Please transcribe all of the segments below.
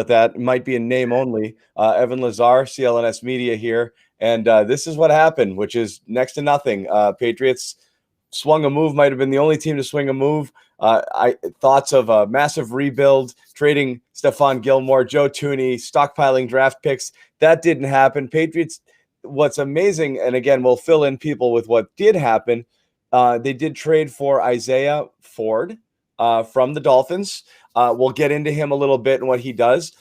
that might be in name only. Evan Lazar, CLNS Media here. And this is what happened, which is next to nothing. Patriots swung a move, might have been the only team to swing a move. Thoughts of a massive rebuild, trading Stephon Gilmore, Joe Thuney, stockpiling draft picks. That didn't happen. Patriots, what's amazing, and again, we'll fill in people with what did happen. They did trade for Isaiah Ford from the Dolphins. We'll get into him a little bit and what he does.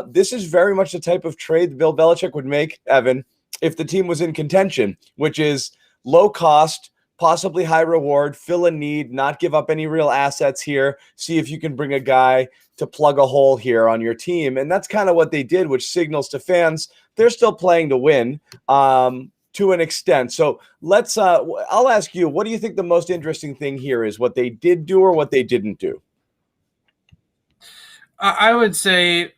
This is very much the type of trade that Bill Belichick would make, Evan, if the team was in contention, which is low cost, possibly high reward, fill a need, not give up any real assets here, see if you can bring a guy to plug a hole here on your team. And that's kind of what they did, which signals to fans they're still playing to win to an extent. So let's I'll ask you, what do you think the most interesting thing here is, what they did do or what they didn't do? I would say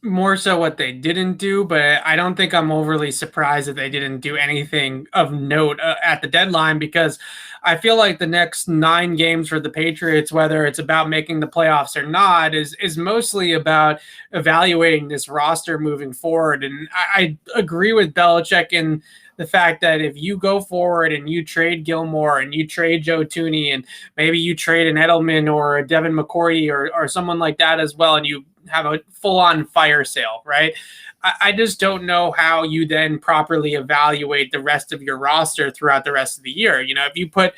more so what they didn't do, but I don't think I'm overly surprised that they didn't do anything of note at the deadline, because I feel like the next 9 games for the Patriots, whether it's about making the playoffs or not, is mostly about evaluating this roster moving forward. And I agree with Belichick in the fact that if you go forward and you trade Gilmore and you trade Joe Thuney and maybe you trade an Edelman or a Devin McCourty or someone like that as well, and you have a full-on fire sale, right? I just don't know how you then properly evaluate the rest of your roster throughout the rest of the year. You know, if you put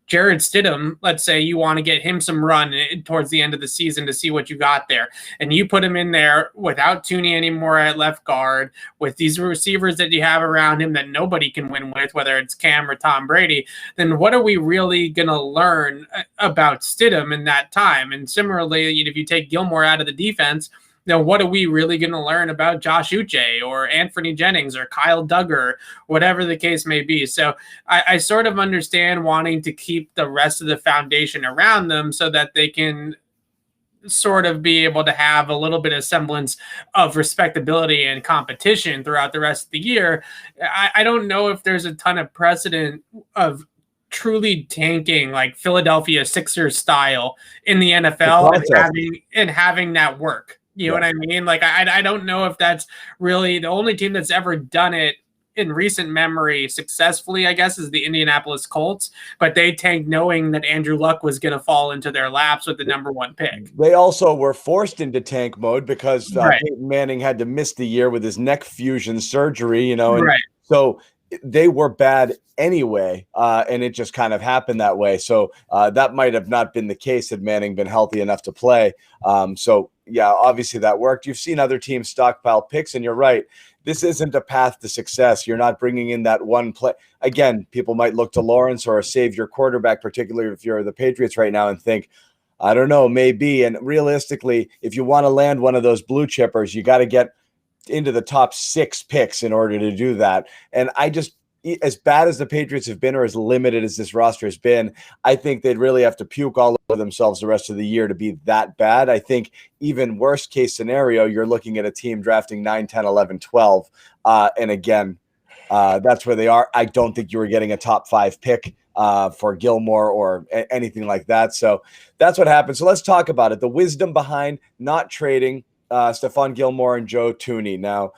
Jared Stidham, let's say you want to get him some run towards the end of the season to see what you got there, and you put him in there without Thuney anymore at left guard, with these receivers that you have around him that nobody can win with, whether it's Cam or Tom Brady, then what are we really going to learn about Stidham in that time? And similarly, if you take Gilmore out of the defense, now, what are we really going to learn about Josh Uche or Anthony Jennings or Kyle Duggar, whatever the case may be? So I sort of understand wanting to keep the rest of the foundation around them so that they can sort of be able to have a little bit of semblance of respectability and competition throughout the rest of the year. I don't know if there's a ton of precedent of truly tanking like Philadelphia Sixers style in the NFL and having that work. You know what I mean? Like, I don't know if that's really the only team that's ever done it in recent memory successfully, I guess, is the Indianapolis Colts. But they tanked knowing that Andrew Luck was going to fall into their laps with the #1 pick. They also were forced into tank mode because Peyton Manning had to miss the year with his neck fusion surgery, and so they were bad anyway, and it just kind of happened that way. So that might have not been the case had Manning been healthy enough to play. So yeah, obviously that worked. You've seen other teams stockpile picks, and you're right. This isn't a path to success. You're not bringing in that one play. Again, people might look to Lawrence or a savior quarterback, particularly if you're the Patriots right now, and think, I don't know, maybe. And realistically, if you want to land one of those blue chippers, you got to get into the top 6 picks in order to do that. And I just, as bad as the Patriots have been, or as limited as this roster has been, I think they'd really have to puke all over themselves the rest of the year to be that bad. I think even worst case scenario, you're looking at a team drafting 9, 10, 11, 12. And again, that's where they are. I don't think you were getting a top 5 pick for Gilmore or anything like that. So that's what happened. So let's talk about it. The wisdom behind not trading Stephon Gilmore and Joe Thuney. Now,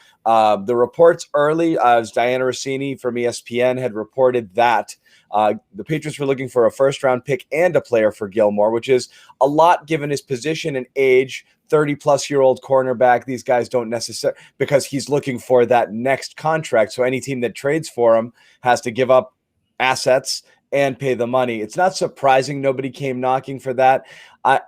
the reports early, as Diana Rossini from ESPN had reported that the Patriots were looking for a first-round pick and a player for Gilmore, which is a lot given his position and age. 30-plus-year-old cornerback. These guys don't necessarily, because he's looking for that next contract. So any team that trades for him has to give up assets and pay the money. It's not surprising nobody came knocking for that.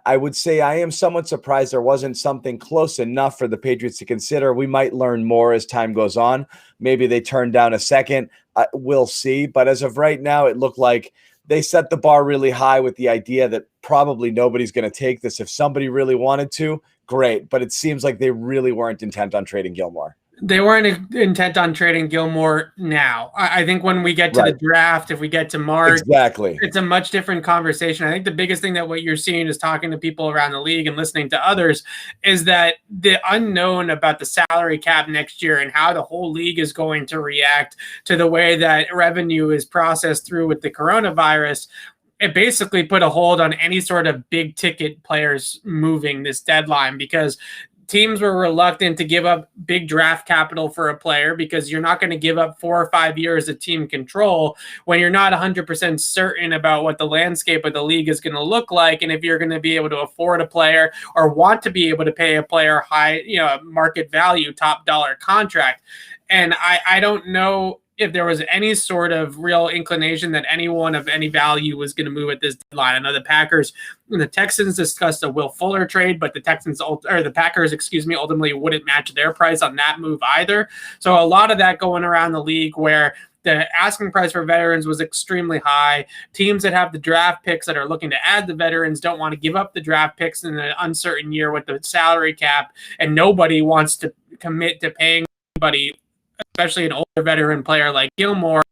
I would say I am somewhat surprised there wasn't something close enough for the Patriots to consider. We might learn more as time goes on. Maybe they turn down a second. We'll see. But as of right now, it looked like they set the bar really high with the idea that probably nobody's going to take this. If somebody really wanted to, great. But it seems like they really weren't intent on trading Gilmore. They weren't intent on trading Gilmore now. I think when we get to the draft, if we get to March, it's a much different conversation. I think the biggest thing that what you're seeing is talking to people around the league and listening to others is that the unknown about the salary cap next year and how the whole league is going to react to the way that revenue is processed through with the coronavirus. It basically put a hold on any sort of big ticket players moving this deadline, because teams were reluctant to give up big draft capital for a player because you're not going to give up 4 or 5 years of team control when you're not 100% certain about what the landscape of the league is going to look like, and if you're going to be able to afford a player or want to be able to pay a player high, market value, top dollar contract. And I don't know if there was any sort of real inclination that anyone of any value was going to move at this deadline. I know the Packers and the Texans discussed a Will Fuller trade, but the Packers, ultimately wouldn't match their price on that move either. So a lot of that going around the league where the asking price for veterans was extremely high. Teams that have the draft picks that are looking to add the veterans don't want to give up the draft picks in an uncertain year with the salary cap, and nobody wants to commit to paying anybody, especially an older veteran player like Gilmore,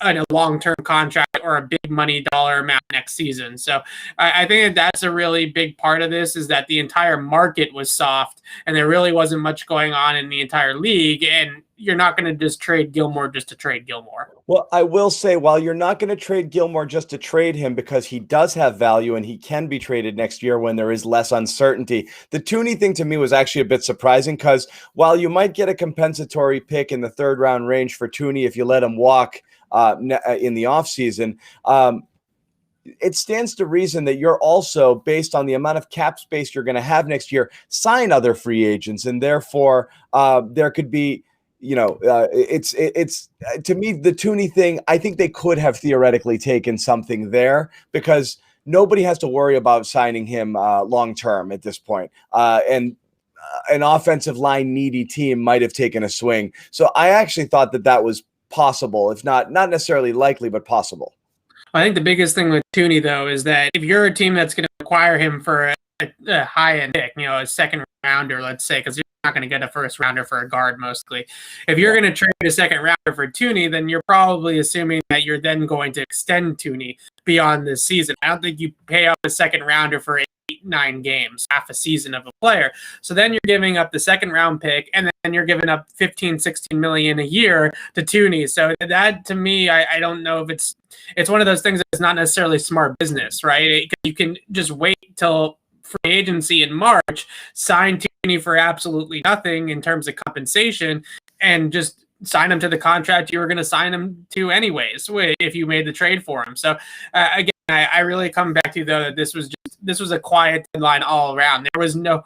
in a long-term contract or a big money dollar amount next season. So I think that's a really big part of this, is that the entire market was soft and there really wasn't much going on in the entire league. And you're not going to just trade Gilmore just to trade Gilmore. Well, I will say, while you're not going to trade Gilmore just to trade him, because he does have value and he can be traded next year when there is less uncertainty, the Tooney thing to me was actually a bit surprising, because while you might get a compensatory pick in the 3rd round range for Tooney if you let him walk in the offseason, it stands to reason that you're also, based on the amount of cap space you're going to have next year, sign other free agents. And therefore, there could be, it's to me, the Tooney thing, I think they could have theoretically taken something there, because nobody has to worry about signing him long term at this point. And an offensive line needy team might have taken a swing. So I actually thought that was possible, if not necessarily likely, but possible. I think the biggest thing with Tooney, though, is that if you're a team that's going to acquire him for a high-end pick, a second rounder, let's say, because you're not going to get a first rounder for a guard mostly. If you're going to trade a second rounder for Tooney, then you're probably assuming that you're then going to extend Tooney beyond this season. I don't think you pay up a second rounder for 8-9 games, half a season of a player. So then you're giving up the second round pick, and then you're giving up 15-16 million a year to Tooney. So that, to me, I don't know if it's one of those things that's not necessarily smart business, right? You can just wait till free agency in March, sign Tooney for absolutely nothing in terms of compensation, and just sign him to the contract you were going to sign him to anyways if you made the trade for him. So again, I really come back to, though, that this was a quiet deadline all around. There was no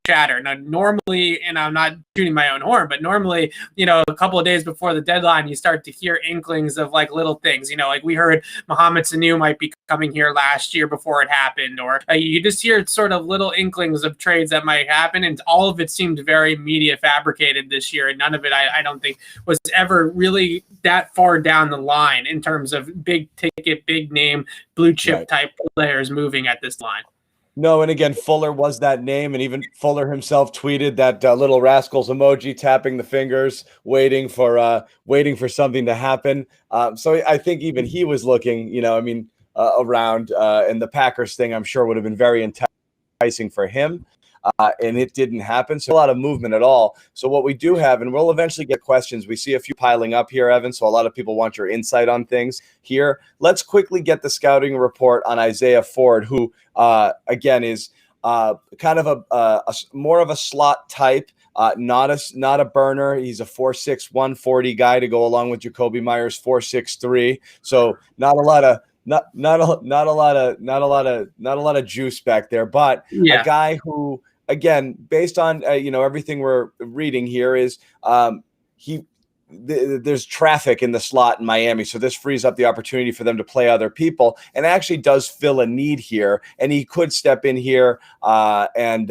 chatter. Now, normally, and I'm not shooting my own horn, but normally, a couple of days before the deadline, you start to hear inklings of like little things. Like we heard Mohamed Sanu might be coming here last year before it happened, or you just hear sort of little inklings of trades that might happen, and all of it seemed very media fabricated this year, and none of it I don't think was ever really that far down the line in terms of big ticket, big name, blue chip type players moving at this line. No, and again, Fuller was that name, and even Fuller himself tweeted that little rascals emoji, tapping the fingers, waiting for something to happen. So I think even he was looking, around, and the Packers thing, I'm sure, would have been very enticing for him. And it didn't happen. So a lot of movement at all. So what we do have, and we'll eventually get questions. We see a few piling up here, Evan. So a lot of people want your insight on things here. Let's quickly get the scouting report on Isaiah Ford, who again is kind of a more of a slot type, not a burner. He's a 4'6", 140 guy to go along with Jacoby Myers 4'6", 3. So not a lot of juice back there, but a guy who, again, based on everything we're reading here, is there's traffic in the slot in Miami, so this frees up the opportunity for them to play other people, and actually does fill a need here, and he could step in here and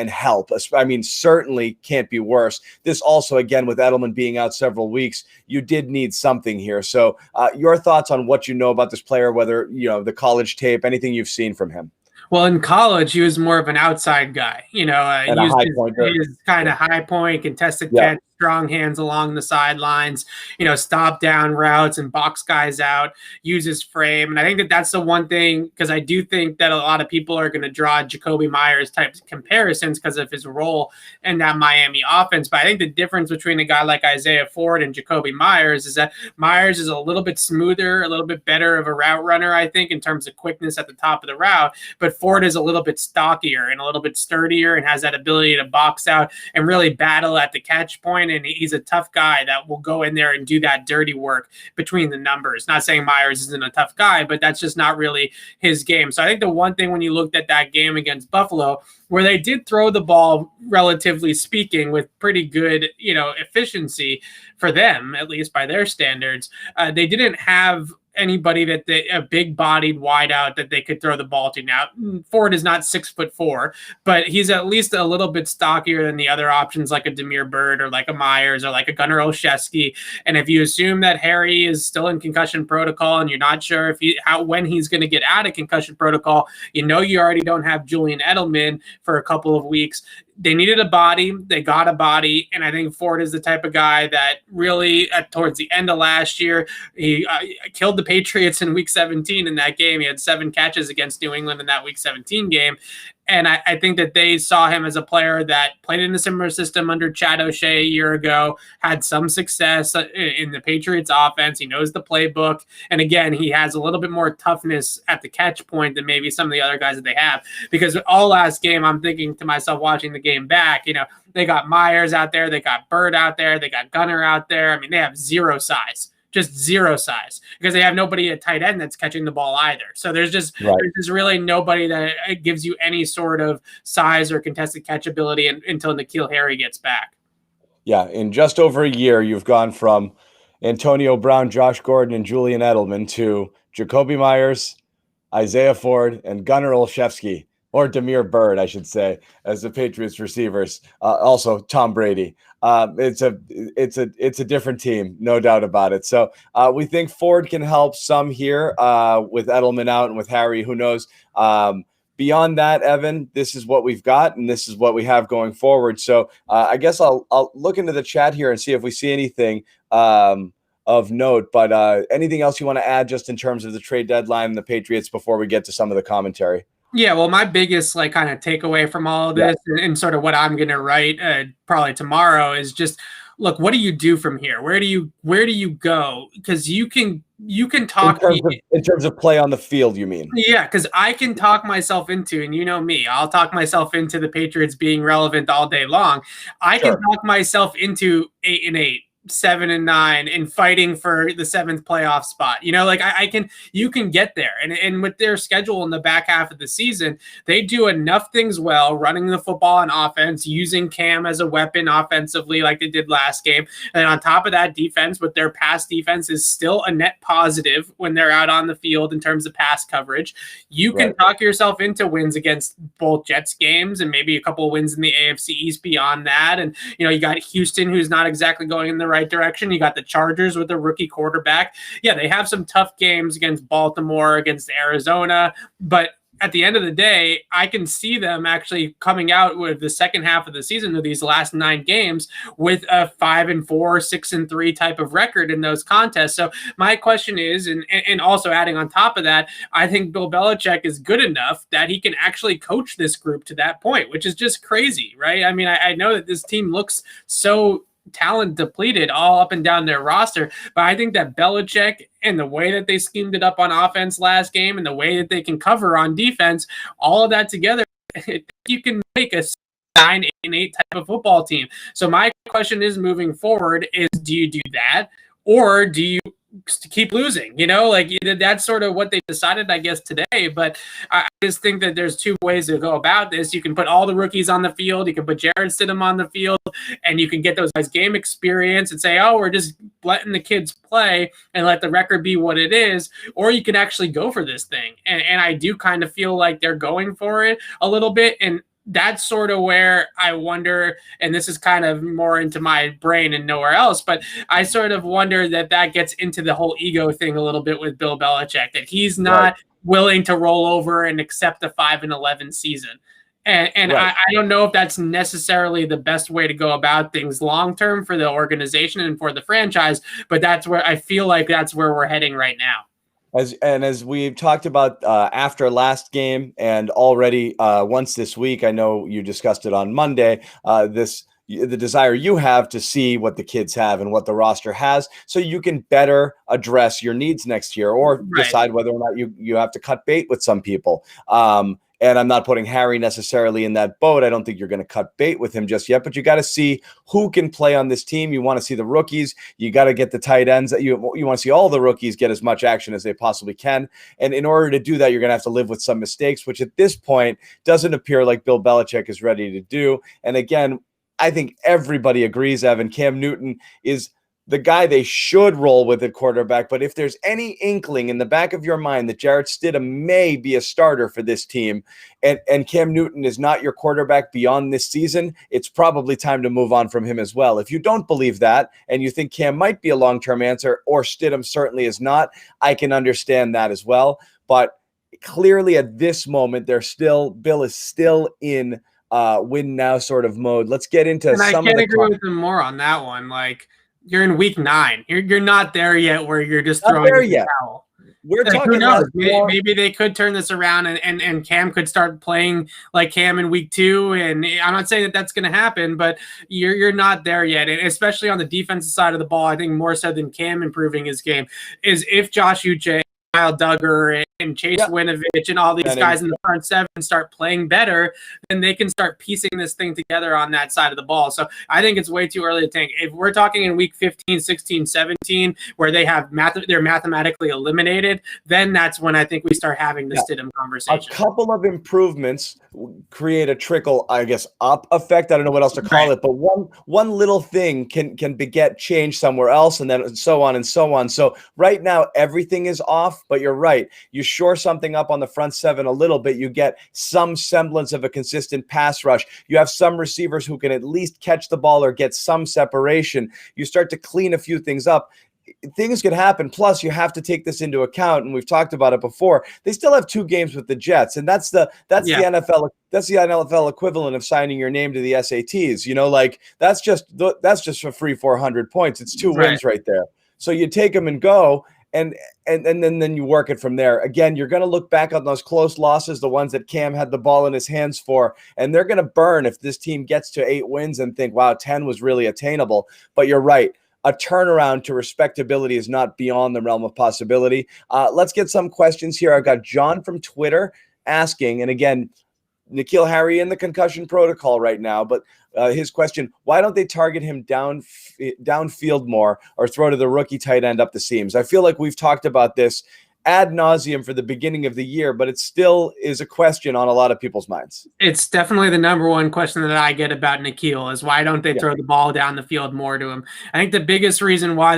help. I mean, certainly can't be worse. This also, again, with Edelman being out several weeks, you did need something here. So your thoughts on what you know about this player, whether the college tape, anything you've seen from him? Well, in college, he was more of an outside guy. He was kind of high point, contested catch, strong hands along the sidelines, stop down routes and box guys out, use his frame. And I think that that's the one thing, because I do think that a lot of people are going to draw Jacoby Myers type comparisons because of his role in that Miami offense. But I think the difference between a guy like Isaiah Ford and Jacoby Myers is that Myers is a little bit smoother, a little bit better of a route runner, I think, in terms of quickness at the top of the route. But Ford is a little bit stockier and a little bit sturdier and has that ability to box out and really battle at the catch point. And he's a tough guy that will go in there and do that dirty work between the numbers. Not saying Myers isn't a tough guy, but that's just not really his game. So I think the one thing when you looked at that game against Buffalo, where they did throw the ball, relatively speaking, with pretty good, efficiency for them, at least by their standards, they didn't have anybody that a big-bodied wideout that they could throw the ball to. Now, Ford is not 6'4", but he's at least a little bit stockier than the other options, like a Damiere Byrd or like a Myers or like a Gunnar Olszewski. And if you assume that Harry is still in concussion protocol and you're not sure when he's going to get out of concussion protocol, you already don't have Julian Edelman for a couple of weeks. They needed a body. They got a body. And I think Ford is the type of guy that really, towards the end of last year, he killed the Patriots in Week 17 in that game. He had 7 catches against New England in that Week 17 game. And I think that they saw him as a player that played in a similar system under Chad O'Shea a year ago, had some success in the Patriots offense. He knows the playbook. And again, he has a little bit more toughness at the catch point than maybe some of the other guys that they have. Because all last game, I'm thinking to myself watching the game back, they got Myers out there, they got Byrd out there, they got Gunnar out there. I mean, they have zero size. Just zero size, because they have nobody at tight end that's catching the ball either. So there's just really nobody that gives you any sort of size or contested catch ability until Nikhil Harry gets back. Yeah, in just over a year, you've gone from Antonio Brown, Josh Gordon, and Julian Edelman to Jacoby Myers, Isaiah Ford, and Gunnar Olszewski, or Damiere Byrd, I should say, as the Patriots receivers. Also Tom Brady. It's a different team, no doubt about it. So we think Ford can help some here with Edelman out and with Harry. Who knows? Beyond that, Evan, this is what we've got, and this is what we have going forward. So I guess I'll look into the chat here and see if we see anything of note. But anything else you want to add just in terms of the trade deadline and the Patriots before we get to some of the commentary? Yeah, well, my biggest kind of takeaway from all of this and sort of what I'm going to write probably tomorrow is just, look, what do you do from here? Where do you go? Because you can talk in terms of play on the field, you mean? Yeah, because I can talk myself into, and me, I'll talk myself into the Patriots being relevant all day long. I can talk myself into 8-8. 7-9 and fighting for the 7th playoff spot. You can get there. And with their schedule in the back half of the season, they do enough things well, running the football on offense, using Cam as a weapon offensively like they did last game. And on top of that, defense, with their pass defense, is still a net positive when they're out on the field in terms of pass coverage. You can talk yourself into wins against both Jets games and maybe a couple of wins in the AFC East beyond that. And, you got Houston, who's not exactly going in the right direction. You got the Chargers with a rookie quarterback. Yeah, they have some tough games against Baltimore, against Arizona, but at the end of the day, I can see them actually coming out with the second half of the season of these last 9 games with a 5-4, 6-3 type of record in those contests. So my question is, and also adding on top of that, I think Bill Belichick is good enough that he can actually coach this group to that point, which is just crazy, right? I mean, I know that this team looks so talent depleted all up and down their roster, but I think that Belichick and the way that they schemed it up on offense last game and the way that they can cover on defense, all of that together, you can make a 9-8 type of football team. So my question is, moving forward, is do you do that, or do you keep losing? That's sort of what they decided, I guess, today. But I just think that there's 2 ways to go about this. You can put all the rookies on the field. You can put Jared Stidham on the field, and you can get those guys game experience and say, oh, we're just letting the kids play and let the record be what it is. Or you can actually go for this thing. And I do kind of feel like they're going for it a little bit. And that's sort of where I wonder, and this is kind of more into my brain and nowhere else, but I sort of wonder that gets into the whole ego thing a little bit with Bill Belichick, that he's not willing to roll over and accept a 5-11 season. And Right. I don't know if that's necessarily the best way to go about things long term for the organization and for the franchise, but that's where I feel like that's where we're heading right now. As we've talked about after last game and already once this week, I know you discussed it on Monday. The desire you have to see what the kids have and what the roster has, so you can better address your needs next year, or decide whether or not you have to cut bait with some people. And I'm not putting Harry necessarily in that boat. I don't think you're going to cut bait with him just yet, but you got to see who can play on this team. You want to see the rookies. You got to get the tight ends. You want to see all the rookies get as much action as they possibly can. And in order to do that, you're going to have to live with some mistakes, which at this point doesn't appear like Bill Belichick is ready to do. And again, I think everybody agrees, Evan, Cam Newton is the guy they should roll with at quarterback. But if there's any inkling in the back of your mind that Jarrett Stidham may be a starter for this team, and Cam Newton is not your quarterback beyond this season, it's probably time to move on from him as well. If you don't believe that and you think Cam might be a long-term answer, or Stidham certainly is not, I can understand that as well. But clearly at this moment, Bill is still in win now sort of mode. Let's get into and some I can't agree with him more on that one. Like, you're in week 9. You're not there yet where you're just throwing the towel. We're talking who knows? Maybe they could turn this around and Cam could start playing like Cam in week 2. And I'm not saying that that's going to happen, but you're not there yet. And especially on the defensive side of the ball, I think more so than Cam improving his game is if Josh Uche, Kyle Duggar, and Chase Winovich and all these guys in the front 7 start playing better, then they can start piecing this thing together on that side of the ball. So I think it's way too early to tank. If we're talking in week 15, 16, 17, where they're mathematically eliminated, then that's when I think we start having the Stidham conversation. A couple of improvements create a trickle, I guess, up effect. I don't know what else to call it, but one little thing can beget change somewhere else, and then so on and so on. So right now everything is off, but you're right. You shore something up on the front 7 a little bit, you get some semblance of a consistent pass rush. You have some receivers who can at least catch the ball or get some separation. You start to clean a few things up. Things could happen. Plus, you have to take this into account, and we've talked about it before. They still have 2 games with the Jets, and that's the NFL. That's the NFL equivalent of signing your name to the SATs. You know, like that's just a free 400 points. It's 2 wins right there. So you take them and go. And then you work it from there. Again, you're going to look back on those close losses, the ones that Cam had the ball in his hands for, and they're going to burn if this team gets to 8 wins and think, wow, 10 was really attainable. But you're right. A turnaround to respectability is not beyond the realm of possibility. Let's get some questions here. I've got John from Twitter asking, and again, Nikhil Harry in the concussion protocol right now, but his question, why don't they target him downfield more or throw to the rookie tight end up the seams? I feel like we've talked about this ad nauseum for the beginning of the year, but it still is a question on a lot of people's minds. It's definitely the number one question that I get about Nikhil is why don't they throw the ball down the field more to him? I think the biggest reason why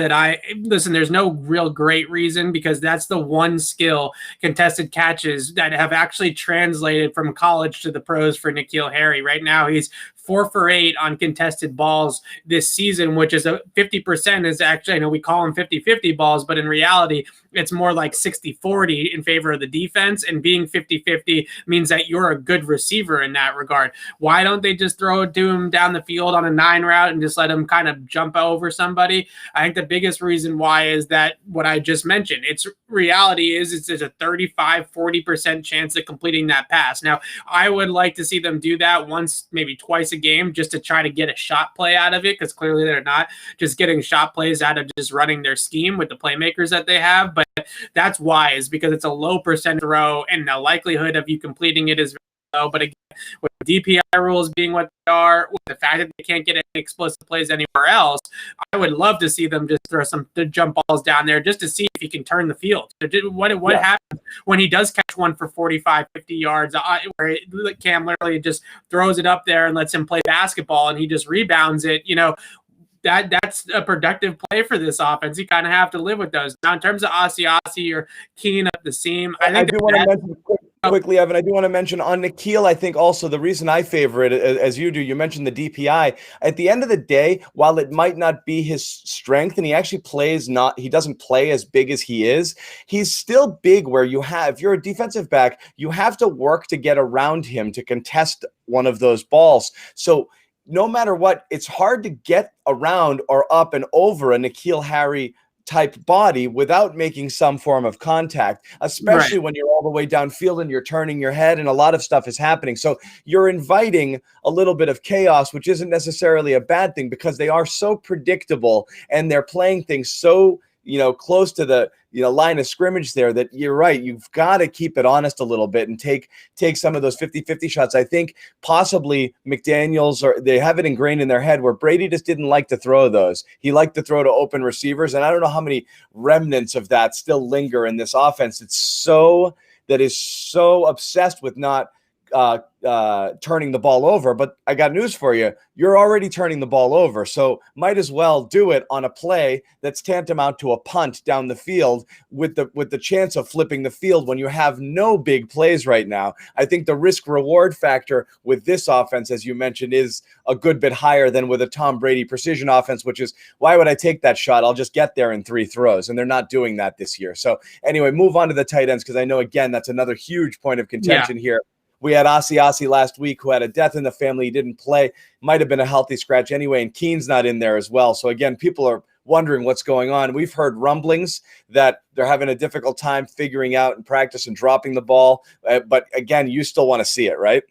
there's no real great reason, because that's the one skill, contested catches, that have actually translated from college to the pros for Nikhil Harry. Right now, he's 4 for 8 on contested balls this season, which is 50% is actually, I know we call them 50-50 balls, but in reality, it's more like 60-40 in favor of the defense. And being 50-50 means that you're a good receiver in that regard. Why don't they just throw it to him down the field on a 9 route and just let him kind of jump over somebody? I think the biggest reason why is that what I just mentioned. It's reality is it's a 35-40% chance of completing that pass. Now, I would like to see them do that once, maybe twice a game, just to try to get a shot play out of it, because clearly they're not just getting shot plays out of just running their scheme with the playmakers that they have. But that's why, is because it's a low percent throw, and the likelihood of you completing it is very low. But again, with DPI rules being what they are, with the fact that they can't get any explosive plays anywhere else, I would love to see them just throw some jump balls down there just to see if he can turn the field. What happens when he does catch one for 45, 50 yards, where Cam literally just throws it up there and lets him play basketball, and he just rebounds it, that's a productive play for this offense. You kind of have to live with those. Now, in terms of Ossie or keying up the seam, I do want to mention quickly, Evan, I do want to mention on Nikhil, I think also the reason I favor it, as you do, you mentioned the DPI. At the end of the day, while it might not be his strength, and he actually he doesn't play as big as he is, he's still big where if you're a defensive back, you have to work to get around him to contest one of those balls. So no matter what, it's hard to get around or up and over a Nikhil Harry type body without making some form of contact, especially when you're all the way downfield and you're turning your head and a lot of stuff is happening. So you're inviting a little bit of chaos, which isn't necessarily a bad thing because they are so predictable and they're playing things so, close to the, line of scrimmage there that you're right. You've got to keep it honest a little bit and take some of those 50-50 shots. I think possibly McDaniels, they have it ingrained in their head where Brady just didn't like to throw those. He liked to throw to open receivers. And I don't know how many remnants of that still linger in this offense. That is so obsessed with not turning the ball over. But I got news for you. You're already turning the ball over. So might as well do it on a play that's tantamount to a punt down the field with the chance of flipping the field when you have no big plays right now. I think the risk reward factor with this offense, as you mentioned, is a good bit higher than with a Tom Brady precision offense, which is why would I take that shot? I'll just get there in 3 throws. And they're not doing that this year. So anyway, move on to the tight ends, because I know, again, that's another huge point of contention here. We had Asiasi last week who had a death in the family. He didn't play. Might have been a healthy scratch anyway, and Keene's not in there as well. So, again, people are wondering what's going on. We've heard rumblings that they're having a difficult time figuring out and practice and dropping the ball. But, again, you still want to see it, right?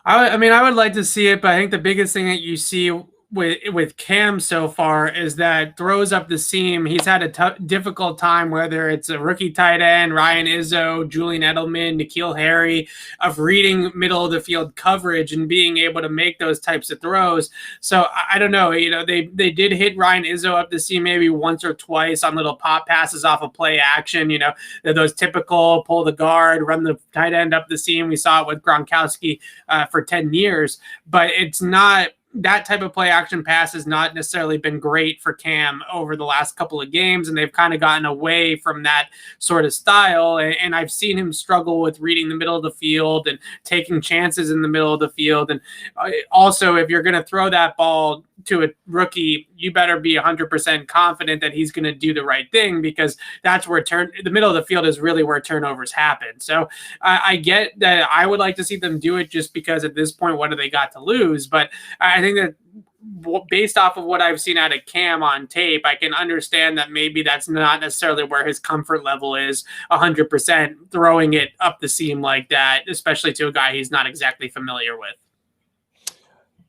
I would like to see it, but I think the biggest thing that you see with Cam so far is that throws up the seam. He's had a difficult time, whether it's a rookie tight end, Ryan Izzo, Julian Edelman, Nikhil Harry, of reading middle of the field coverage and being able to make those types of throws. So I don't know. They did hit Ryan Izzo up the seam maybe once or twice on little pop passes off of play action. Those typical pull the guard, run the tight end up the seam. We saw it with Gronkowski for 10 years, but it's not. That type of play action pass has not necessarily been great for Cam over the last couple of games, and they've kind of gotten away from that sort of style. And I've seen him struggle with reading the middle of the field and taking chances in the middle of the field. And also, if you're going to throw that ball to a rookie, you better be 100% confident that he's going to do the right thing, because that's where the middle of the field is really where turnovers happen. So I get that I would like to see them do it, just because at this point, what do they got to lose? But I think that based off of what I've seen out of Cam on tape, I can understand that maybe that's not necessarily where his comfort level is 100%, throwing it up the seam like that, especially to a guy he's not exactly familiar with.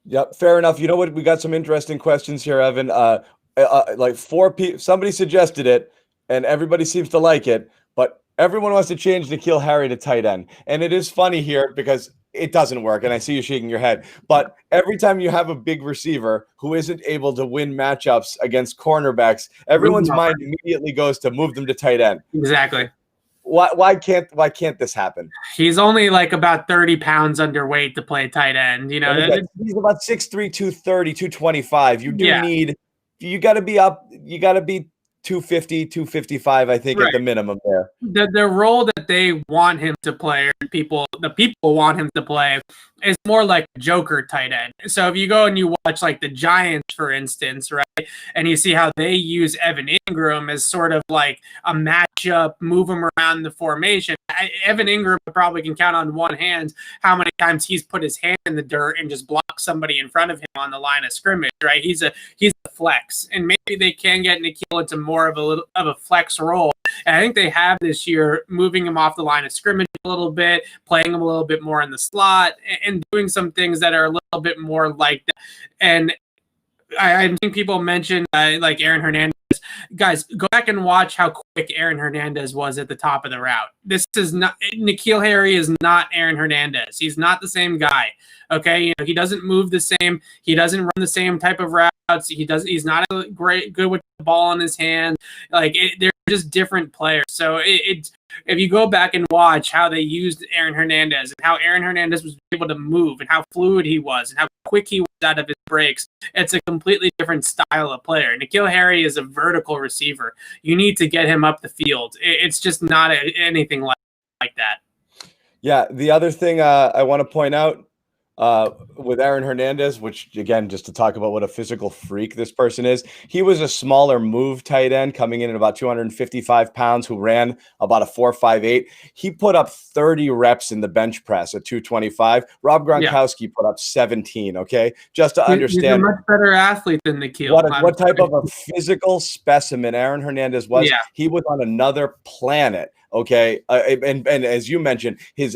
Yep, fair enough. You know what? We got some interesting questions here, Evan. Like 4 people, somebody suggested it, and everybody seems to like it, but everyone wants to change Nikhil Harry to tight end. And it is funny here because it doesn't work, and I see you shaking your head. But every time you have a big receiver who isn't able to win matchups against cornerbacks, everyone's mind immediately goes to move them to tight end. Exactly. Why can't this happen? He's only like about 30 pounds underweight to play tight end. He's about 6'3", 230, 225. You got to be up. You got to be 250, 255, I think, at the minimum there. The role that they want him to play, or the people want him to play, is more like a joker tight end. So if you go and you watch like the Giants, for instance, right, and you see how they use Evan Ingram as sort of like a matchup, move him around the formation. Evan Ingram probably can count on one hand how many times he's put his hand in the dirt and just blocked somebody in front of him on the line of scrimmage, right? He's a flex, and maybe they can get Nikhil into more of a flex role. And I think they have this year, moving him off the line of scrimmage a little bit, playing him a little bit more in the slot, and doing some things that are a little bit more like that. And I think people mentioned like Aaron Hernandez. Guys, go back and watch how quick Aaron Hernandez was at the top of the route. This is not Nikhil Harry is not Aaron Hernandez. He's not the same guy. Okay, he doesn't move the same. He doesn't run the same type of routes. He's not good with the ball in his hand. They're just different players. So if you go back and watch how they used Aaron Hernandez and how Aaron Hernandez was able to move and how fluid he was and how quick he was out of his breaks, it's a completely different style of player. Nikhil Harry is a vertical receiver. You need to get him up the field. It's just not anything like that. Yeah, the other thing I want to point out with Aaron Hernandez, which again, just to talk about what a physical freak this person is, he was a smaller move tight end coming in at about 255 pounds who ran about a 4.58. He put up 30 reps in the bench press at 225. Rob Gronkowski put up 17. Okay, just to He's a understand much better athlete than Nikhil. what type of a physical specimen Aaron Hernandez was. Yeah. He was on another planet. Okay, and as you mentioned, his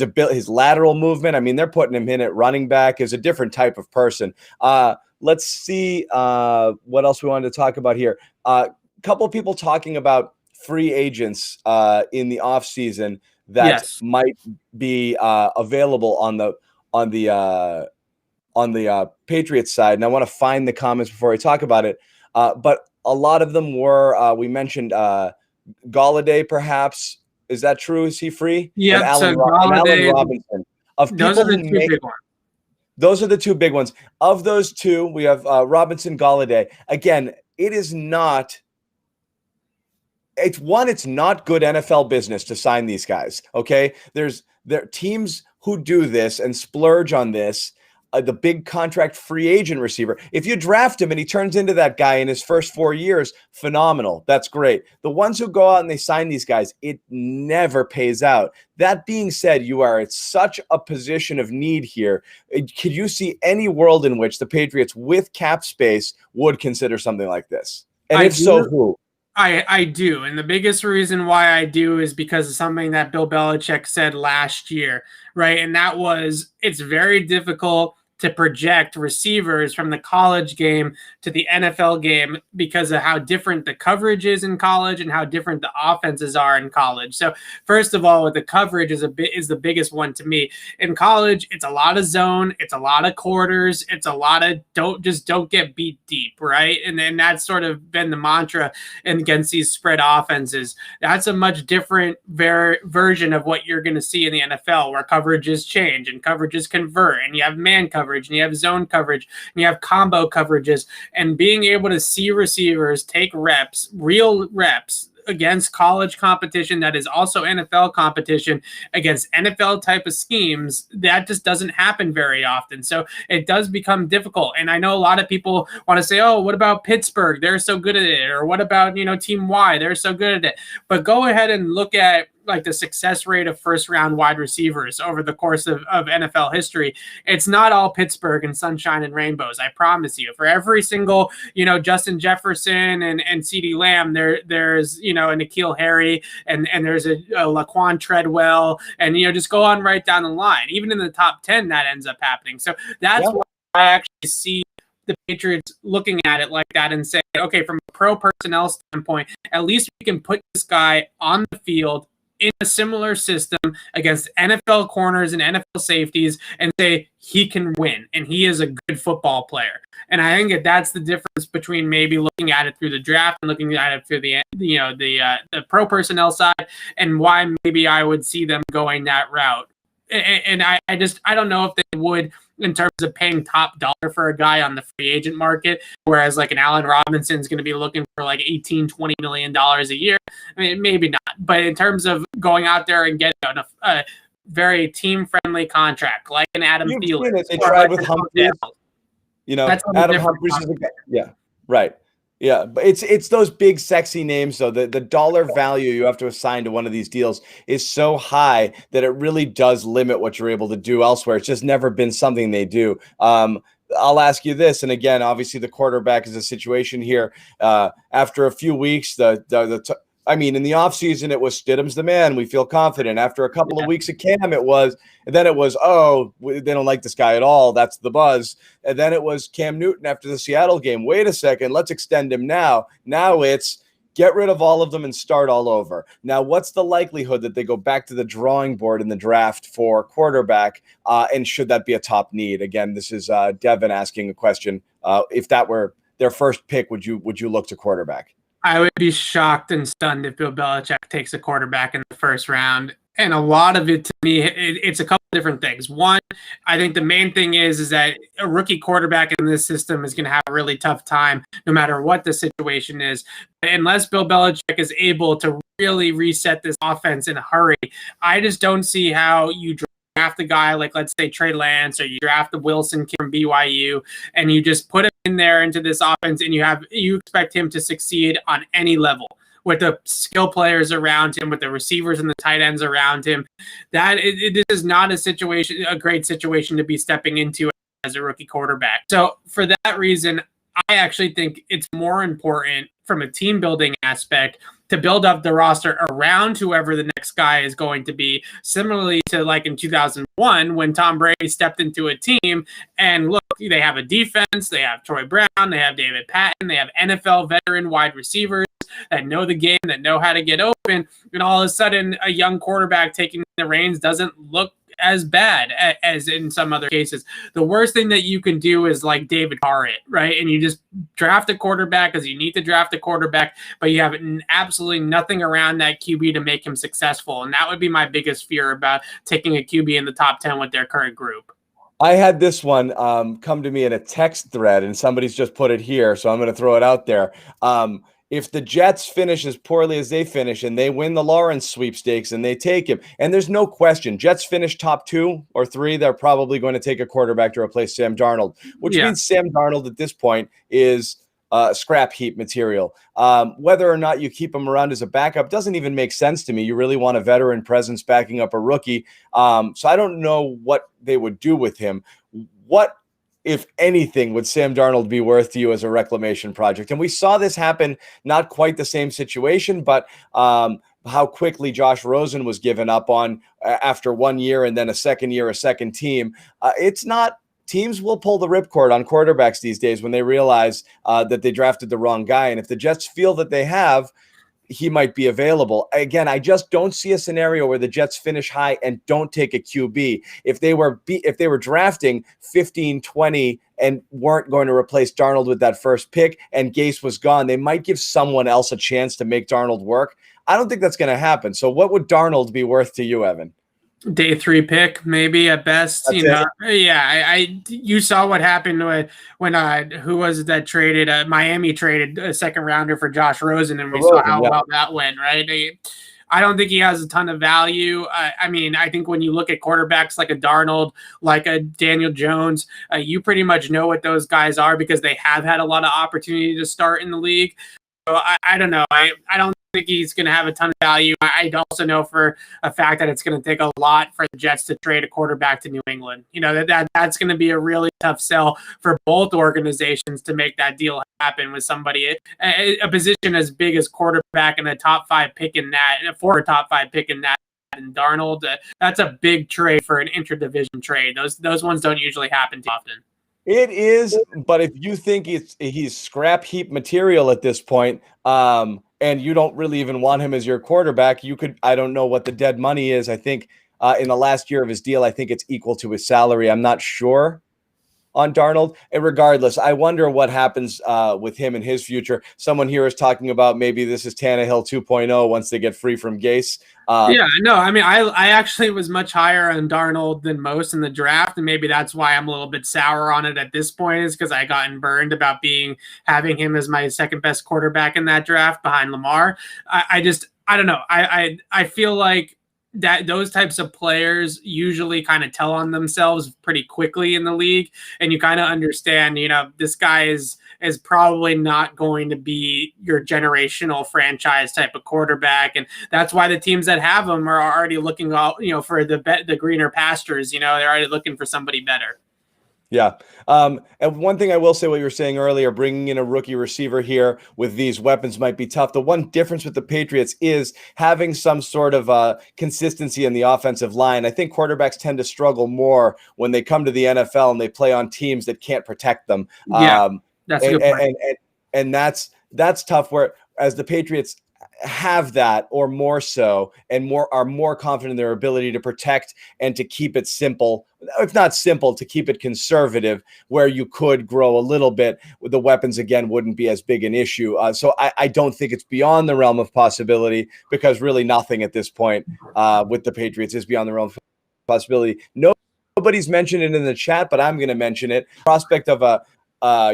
ability, his lateral movement. I mean, they're putting him in at running back is a different type of person. Let's see what else we wanted to talk about here. A couple of people talking about free agents in the offseason that might be available on the Patriots side. And I want to find the comments before I talk about it. But a lot of them were, we mentioned Galladay, perhaps. Is that true? Is he free? Yeah, Allen Robinson. Of people those are the two big ones. Those are the two big ones. Of those two, we have Robinson, Galladay. Again, it's not good NFL business to sign these guys. Okay, there are teams who do this and splurge on this. The big contract free agent receiver. If you draft him and he turns into that guy in his first 4 years, phenomenal. That's great. The ones who go out and they sign these guys, it never pays out. That being said, you are at such a position of need here. Could you see any world in which the Patriots with cap space would consider something like this? And if so, who? I do. And the biggest reason why I do is because of something that Bill Belichick said last year, right? And that was, it's very difficult to project receivers from the college game to the NFL game because of how different the coverage is in college and how different the offenses are in college. So first of all, with the coverage is the biggest one to me. In college, it's a lot of zone, it's a lot of quarters, it's a lot of don't get beat deep, right? And then that's sort of been the mantra against these spread offenses. That's a much different version of what you're going to see in the NFL, where coverages change and coverages convert, and you have man coverage and you have zone coverage and you have combo coverages, and being able to see receivers take reps, real reps against college competition that is also NFL competition against NFL type of schemes, that just doesn't happen very often. So it does become difficult. And I know a lot of people want to say, oh, what about Pittsburgh? They're so good at it. Or what about, Team Y? They're so good at it. But go ahead and look at like the success rate of first round wide receivers over the course of NFL history. It's not all Pittsburgh and sunshine and rainbows. I promise you. For every single, Justin Jefferson and CeeDee Lamb, there's, a Nikhil Harry and there's a Laquan Treadwell, and, just go on right down the line. Even in the top 10, that ends up happening. So that's why I actually see the Patriots looking at it like that and saying, okay, from a pro personnel standpoint, at least we can put this guy on the field in a similar system against NFL corners and NFL safeties and say he can win and he is a good football player. And I think that's the difference between maybe looking at it through the draft and looking at it through the pro personnel side, and why maybe I would see them going that route. And I don't know if they would in terms of paying top dollar for a guy on the free agent market, whereas like an Allen Robinson is going to be looking for like $18-20 million a year. I mean, maybe not, but in terms of going out there and getting a very team-friendly contract, like an Adam Thielen. They tried with Humphries. Adam Humphries is right. Yeah, but it's those big sexy names though. The dollar value you have to assign to one of these deals is so high that it really does limit what you're able to do elsewhere. It's just never been something they do. I'll ask you this, and again, obviously the quarterback is a situation here. After a few weeks, in the offseason, it was Stidham's the man. We feel confident. After a couple of weeks of Cam, it was, oh, they don't like this guy at all. That's the buzz. And then it was Cam Newton after the Seattle game. Wait a second, let's extend him now. Now it's get rid of all of them and start all over. Now, what's the likelihood that they go back to the drawing board in the draft for quarterback? And should that be a top need? Again, this is Devin asking a question. If that were their first pick, would you look to quarterback? I would be shocked and stunned if Bill Belichick takes a quarterback in the first round. And a lot of it, to me, it's a couple different things. One, I think the main thing is that a rookie quarterback in this system is going to have a really tough time no matter what the situation is. Unless Bill Belichick is able to really reset this offense in a hurry. I just don't see how you draft a guy like, let's say, Trey Lance, or you draft the Wilson kid from BYU, and you just put him in there into this offense, and you expect him to succeed on any level with the skill players around him, with the receivers and the tight ends around him. This is not a great situation to be stepping into as a rookie quarterback. So for that reason, I actually think it's more important from a team building aspect to build up the roster around whoever the next guy is going to be, similarly to like in 2001 when Tom Brady stepped into a team and look, they have a defense, they have Troy Brown, they have David Patton, they have NFL veteran wide receivers that know the game, that know how to get open, and all of a sudden a young quarterback taking the reins doesn't look as bad as in some other cases. The worst thing that you can do is like David Carr, right? And you just draft a quarterback because you need to draft a quarterback, but you have absolutely nothing around that QB to make him successful. And that would be my biggest fear about taking a QB in the top 10 with their current group. I had this one come to me in a text thread, and somebody's just put it here, so I'm going to throw it out there. If the Jets finish as poorly as they finish and they win the Lawrence sweepstakes and they take him, and there's no question, Jets finish top 2 or 3, they're probably going to take a quarterback to replace Sam Darnold, which means Sam Darnold at this point is scrap heap material. Whether or not you keep him around as a backup doesn't even make sense to me. You really want a veteran presence backing up a rookie. So I don't know what they would do with him. What, if anything, would Sam Darnold be worth to you as a reclamation project? And we saw this happen, not quite the same situation, but how quickly Josh Rosen was given up on after 1 year and then a second year, a second team. Teams will pull the ripcord on quarterbacks these days when they realize that they drafted the wrong guy. And if the Jets feel that they have, he might be available. Again, I just don't see a scenario where the Jets finish high and don't take a QB. If they were drafting 15, 20 and weren't going to replace Darnold with that first pick and Gase was gone, they might give someone else a chance to make Darnold work. I don't think that's going to happen. So what would Darnold be worth to you, Evan? Day 3 pick, maybe at best. That's You saw what happened when who was it that traded? Miami traded a second rounder for Josh Rosen, and we saw how well that went, right? I don't think he has a ton of value. I think when you look at quarterbacks like a Darnold, like a Daniel Jones, you pretty much know what those guys are because they have had a lot of opportunity to start in the league. So I don't know. I don't think he's going to have a ton of value. I also know for a fact that it's going to take a lot for the Jets to trade a quarterback to New England. You know, that's going to be a really tough sell for both organizations to make that deal happen with somebody, a position as big as quarterback and a top 5 pick in that, for a top 5 pick in that. And Darnold, that's a big trade for an interdivision trade. Those ones don't usually happen too often. It is, but if you think he's scrap heap material at this point, and you don't really even want him as your quarterback, I don't know what the dead money is. I think in the last year of his deal, I think it's equal to his salary. I'm not sure on Darnold. And regardless, I wonder what happens with him in his future. Someone here is talking about maybe this is Tannehill 2.0 once they get free from Gase. I actually was much higher on Darnold than most in the draft, and maybe that's why I'm a little bit sour on it at this point, is because I gotten burned about having him as my second best quarterback in that draft behind Lamar. I don't know. I feel like that those types of players usually kind of tell on themselves pretty quickly in the league, and you kind of understand, this guy is probably not going to be your generational franchise type of quarterback, and that's why the teams that have him are already looking for the greener pastures. They're already looking for somebody better. Yeah. And one thing I will say, what you were saying earlier, bringing in a rookie receiver here with these weapons might be tough. The one difference with the Patriots is having some sort of consistency in the offensive line. I think quarterbacks tend to struggle more when they come to the NFL and they play on teams that can't protect them. Yeah, that's a good point. And that's tough, where as the Patriots have that, or more so, and are more confident in their ability to protect and to keep it simple, if not simple, to keep it conservative, where you could grow a little bit with the weapons, again, wouldn't be as big an issue. So I don't think it's beyond the realm of possibility, because really nothing at this point with the Patriots is beyond the realm of possibility. Nobody's mentioned it in the chat, but I'm going to mention it. Prospect of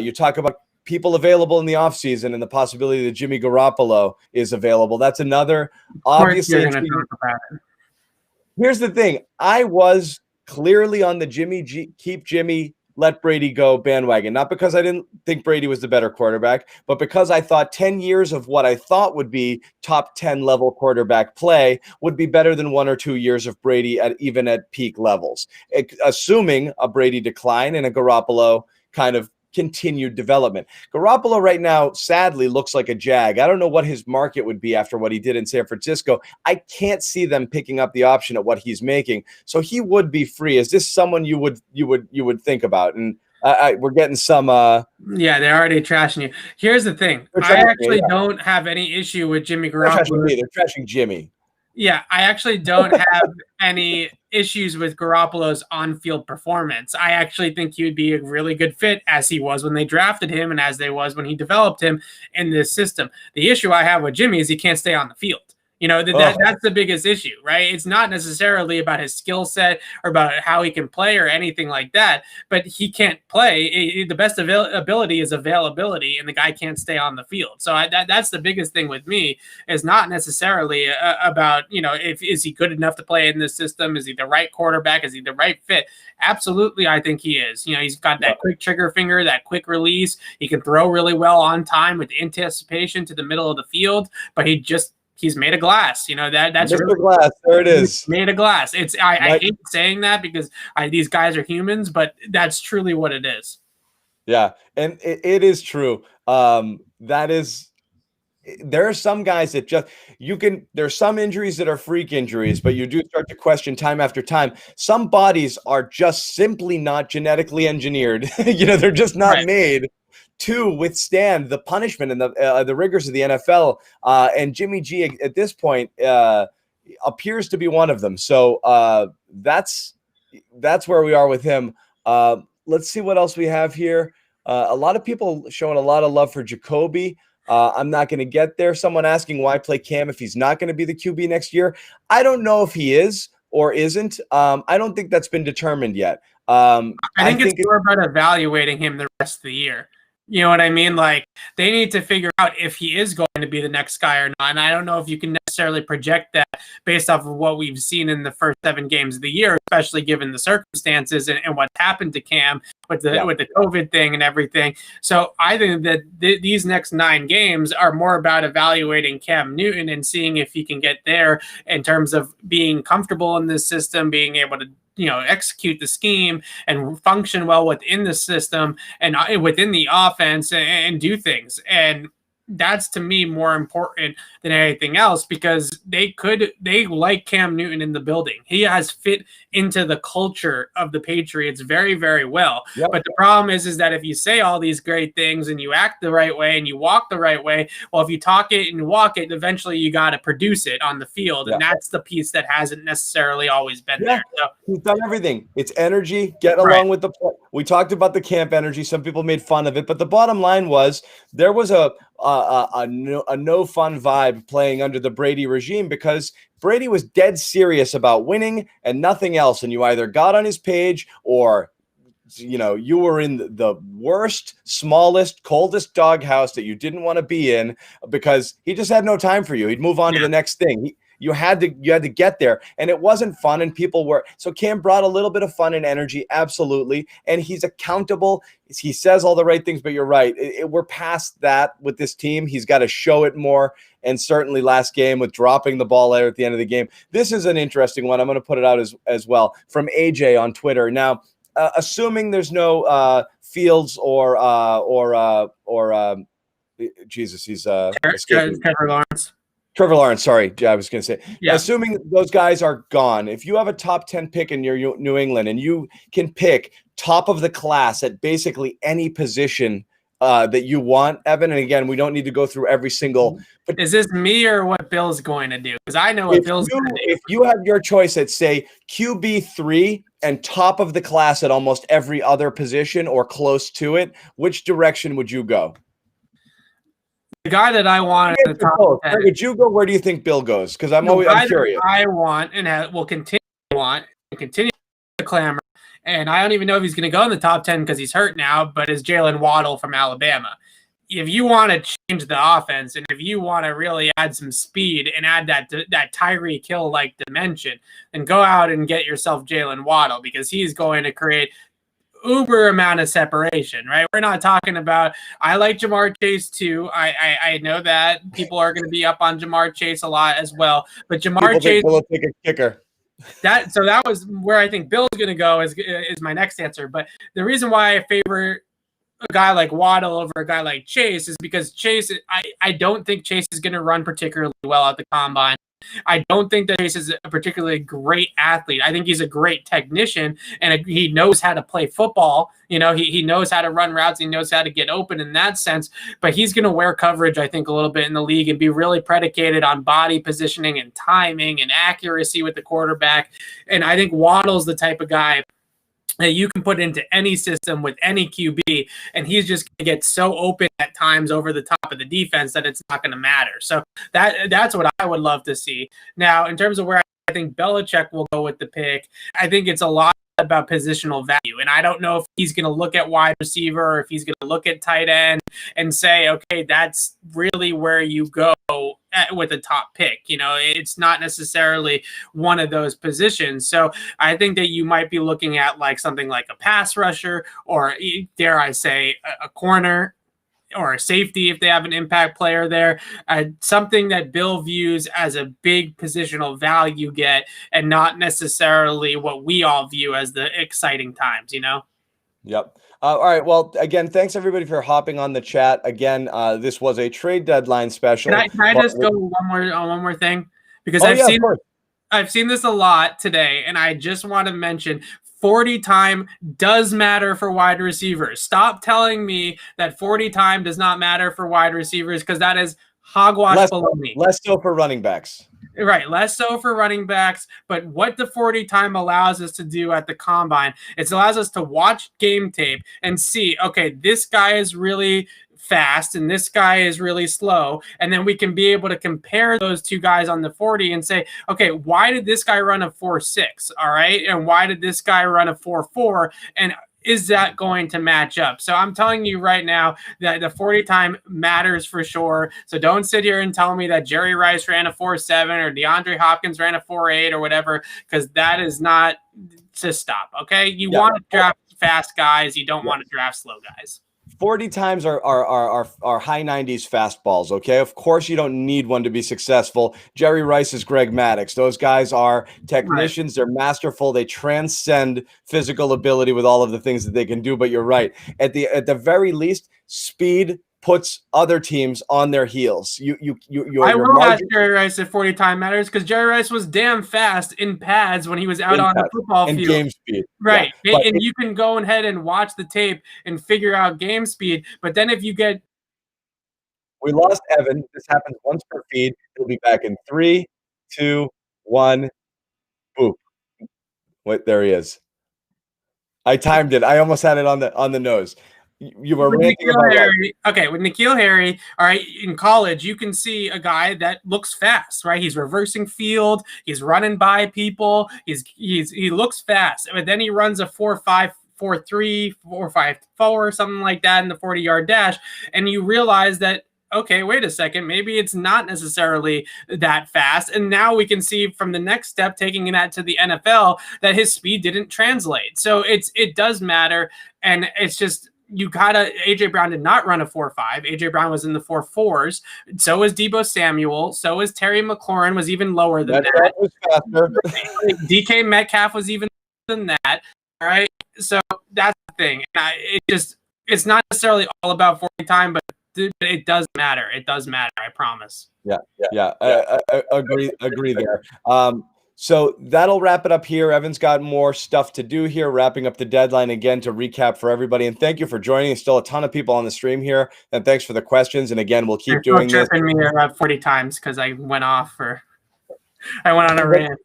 you talk about people available in the offseason and the possibility that Jimmy Garoppolo is available. That's another obviously. You're going to talk about it. Here's the thing. I was clearly on the keep Jimmy, let Brady go bandwagon, not because I didn't think Brady was the better quarterback, but because I thought 10 years of what I thought would be top 10 level quarterback play would be better than 1 or 2 years of Brady even at peak levels, assuming a Brady decline and a Garoppolo kind of continued development. Garoppolo right now, sadly, looks like a jag. I don't know what his market would be after what he did in San Francisco. I can't see them picking up the option at what he's making. So he would be free. Is this someone you would think about? And we're getting some. Yeah, they're already trashing you. Here's the thing. I actually don't have any issue with Jimmy Garoppolo. They're trashing Jimmy. Yeah, I actually don't have any issues with Garoppolo's on-field performance. I actually think he would be a really good fit, as he was when they drafted him and as they was when he developed him in this system. The issue I have with Jimmy is he can't stay on the field. You know, that's the biggest issue, right? It's not necessarily about his skill set or about how he can play or anything like that, but he can't play. The best ability is availability, and the guy can't stay on the field. So that's the biggest thing with me, is not necessarily about, you know, is he good enough to play in this system? Is he the right quarterback? Is he the right fit? Absolutely, I think he is. You know, he's got that quick trigger finger, that quick release. He can throw really well on time with anticipation to the middle of the field, but he's made of glass. You know, that's Mr. really Glass. There it is. Made of glass. I hate saying that because these guys are humans, but that's truly what it is. Yeah, and it is true. There are some guys that there's some injuries that are freak injuries, but you do start to question time after time. Some bodies are just simply not genetically engineered. You know, they're just not made to withstand the punishment and the rigors of the NFL. And Jimmy G at this point appears to be one of them. So that's where we are with him. Let's see what else we have here. A lot of people showing a lot of love for Jacoby. I'm not going to get there. Someone asking why play Cam if he's not going to be the QB next year. I don't know if he is or isn't. I don't think that's been determined yet. I think it's more about evaluating him the rest of the year. You know what I mean? Like, they need to figure out if he is going to be the next guy or not. And I don't know if you can necessarily project that based off of what we've seen in the first 7 games of the year, especially given the circumstances and what happened to Cam with the COVID thing and everything. So I think that these next 9 games are more about evaluating Cam Newton and seeing if he can get there in terms of being comfortable in this system, being able to, you know, execute the scheme and function well within the system and within the offense and do things. And that's, to me, more important than anything else, because they like Cam Newton in the building. He has fit into the culture of the Patriots very, very well. Yep. But the problem is that if you say all these great things and you act the right way and you walk the right way, well, if you talk it and walk it, eventually you got to produce it on the field. And that's the piece that hasn't necessarily always been there. So, he's done everything. It's energy, get along with the play. We talked about the camp energy. Some people made fun of it, but the bottom line was there was a no fun vibe playing under the Brady regime, because Brady was dead serious about winning and nothing else. And you either got on his page or, you know, you were in the worst, smallest, coldest doghouse that you didn't want to be in, because he just had no time for you. He'd move on to the next thing. You had to get there, and it wasn't fun, and people were. So Cam brought a little bit of fun and energy, absolutely, and he's accountable. He says all the right things, but you're right. We're past that with this team. He's got to show it more, and certainly last game with dropping the ball out at the end of the game. This is an interesting one. I'm going to put it out as well from AJ on Twitter. Now, assuming there's no Fields or Jesus, he's Trevor Lawrence. Trevor Lawrence, sorry, I was going to say. Yeah. Assuming those guys are gone, if you have a top 10 pick in your New England and you can pick top of the class at basically any position that you want, Evan, and again, we don't need to go through every single. But is this me or what Bill's going to do? Because I know what Bill's going to do. If you have your choice at, say, QB3 and top of the class at almost every other position or close to it, which direction would you go? The guy that I want at the top 10. Would you go? Where do you think Bill goes? Because I'm curious. I want and will continue to want and continue to clamor and I don't even know if he's going to go in the top 10 because he's hurt now, but is Jalen Waddle from Alabama. If you want to change the offense and if you want to really add some speed and add that Tyreek Hill like dimension, then go out and get yourself Jalen Waddle, because he's going to create uber amount of separation, right? We're not talking about, I like Jamar Chase too. I know that people are going to be up on Jamar Chase a lot as well, but Jamar Chase will take a kicker. That was where I think Bill's going to go is my next answer. But the reason why I favor a guy like Waddle over a guy like Chase is because Chase, I don't think Chase is going to run particularly well at the combine. I don't think that Chase is a particularly great athlete. I think he's a great technician, and he knows how to play football. You know, he knows how to run routes. He knows how to get open in that sense, but he's going to wear coverage, I think, a little bit in the league and be really predicated on body positioning and timing and accuracy with the quarterback. And I think Waddle's the type of guy that you can put into any system with any QB, and he's just going to get so open at times over the top of the defense that it's not going to matter. So that's what I would love to see. Now, in terms of where I think Belichick will go with the pick, I think it's a lot about positional value. And I don't know if he's going to look at wide receiver or if he's going to look at tight end and say, okay, that's really where you go with a top pick. You know, it's not necessarily one of those positions. So I think that you might be looking at like something like a pass rusher, or dare I say a corner, or a safety if they have an impact player there, something that Bill views as a big positional value get, and not necessarily what we all view as the exciting times, you know? Yep. All right. Well, again, thanks everybody for hopping on the chat. Again, this was a trade deadline special. Can I just go one more thing? Because I've seen this a lot today, and I just want to mention 40 time does matter for wide receivers. Stop telling me that 40 time does not matter for wide receivers, because that is hogwash baloney. Less so for running backs. Right, less so for running backs, but what the 40 time allows us to do at the combine, it allows us to watch game tape and see, okay, this guy is really fast and this guy is really slow, and then we can be able to compare those two guys on the 40 and say, okay, why did this guy run a 4.6, all right, and why did this guy run a 4.4, and is that going to match up? So I'm telling you right now that the 40 time matters for sure. So don't sit here and tell me that Jerry Rice ran a 4.7 or DeAndre Hopkins ran a 4.8 or whatever, because that is not to stop. Okay, you want to draft fast guys, you don't want to draft slow guys. 40 times are high 90s fastballs, okay? Of course, you don't need one to be successful. Jerry Rice is Greg Maddux. Those guys are technicians. Right. They're masterful. They transcend physical ability with all of the things that they can do. But you're right. At the very least, speed puts other teams on their heels. I will ask Jerry Rice if 40 time matters, because Jerry Rice was damn fast in pads when he was out on the football field. Game speed. Right. Yeah. And you can go ahead and watch the tape and figure out game speed. But then if you get... We lost Evan. This happens once per feed. He'll be back in 3, 2, 1. Boop. Wait, there he is. I timed it. I almost had it on the nose. You were ranting about Harry. Okay, with Nikhil Harry, all right, in college, you can see a guy that looks fast, right? He's reversing field, he's running by people, he looks fast, but then he runs a 4.5, 4.3, 4.54, something like that in the 40-yard dash, and you realize that, okay, wait a second, maybe it's not necessarily that fast. And now we can see from the next step, taking that to the NFL, that his speed didn't translate. So it does matter, and it's just... You gotta. AJ Brown did not run a 4.5. AJ Brown was in the 4.4s. So was Deebo Samuel. So was Terry McLaurin, was even lower than that. Was faster. DK Metcalf was even than that. All right. So that's the thing. It's not necessarily all about 40 time, but it does matter. It does matter. I promise. Yeah. I agree there. So that'll wrap it up here. Evan's got more stuff to do here, wrapping up the deadline again to recap for everybody. And thank you for joining. There's still a ton of people on the stream here. And thanks for the questions. And again, we'll keep doing this. Me 40 times because I went on a rant.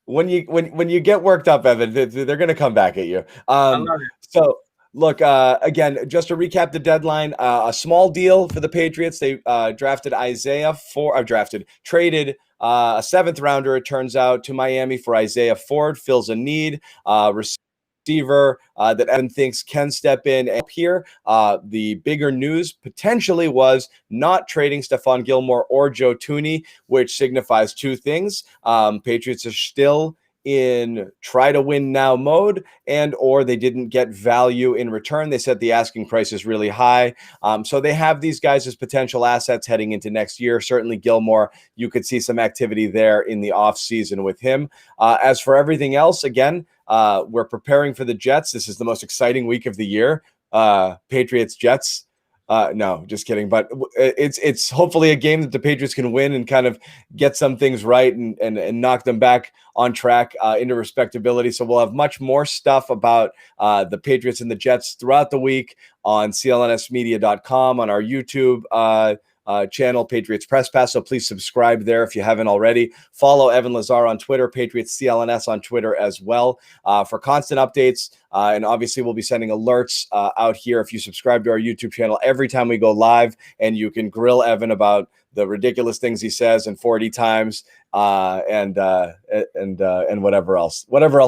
When you get worked up, Evan, they're going to come back at you. So look, again, just to recap the deadline, a small deal for the Patriots. They traded a 7th rounder, it turns out, to Miami for Isaiah Ford. Fills a need. receiver that Evan thinks can step in and here. The bigger news potentially was not trading Stephon Gilmore or Joe Thuney, which signifies two things. Patriots are still in try to win now mode, and or they didn't get value in return. They said the asking price is really high. So they have these guys as potential assets heading into next year. Certainly Gilmore, you could see some activity there in the offseason with him. As for everything else, again, we're preparing for the Jets. This is the most exciting week of the year. Patriots, Jets. No, just kidding. But it's hopefully a game that the Patriots can win and kind of get some things right and knock them back on track into respectability. So we'll have much more stuff about the Patriots and the Jets throughout the week on clnsmedia.com, on our YouTube channel, Patriots Press Pass. So please subscribe there if you haven't already. Follow Evan Lazar on Twitter, Patriots CLNS on Twitter as well for constant updates. And obviously, we'll be sending alerts out here if you subscribe to our YouTube channel every time we go live, and you can grill Evan about the ridiculous things he says and 40 times and whatever else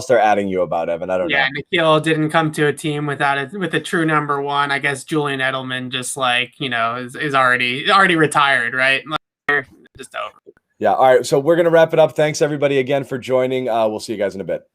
they're adding you about, Evan. I don't know. Yeah, Nikhil didn't come to a team with a true number one. I guess Julian Edelman just is already retired, right? Just over. Yeah. All right. So we're gonna wrap it up. Thanks everybody again for joining. We'll see you guys in a bit.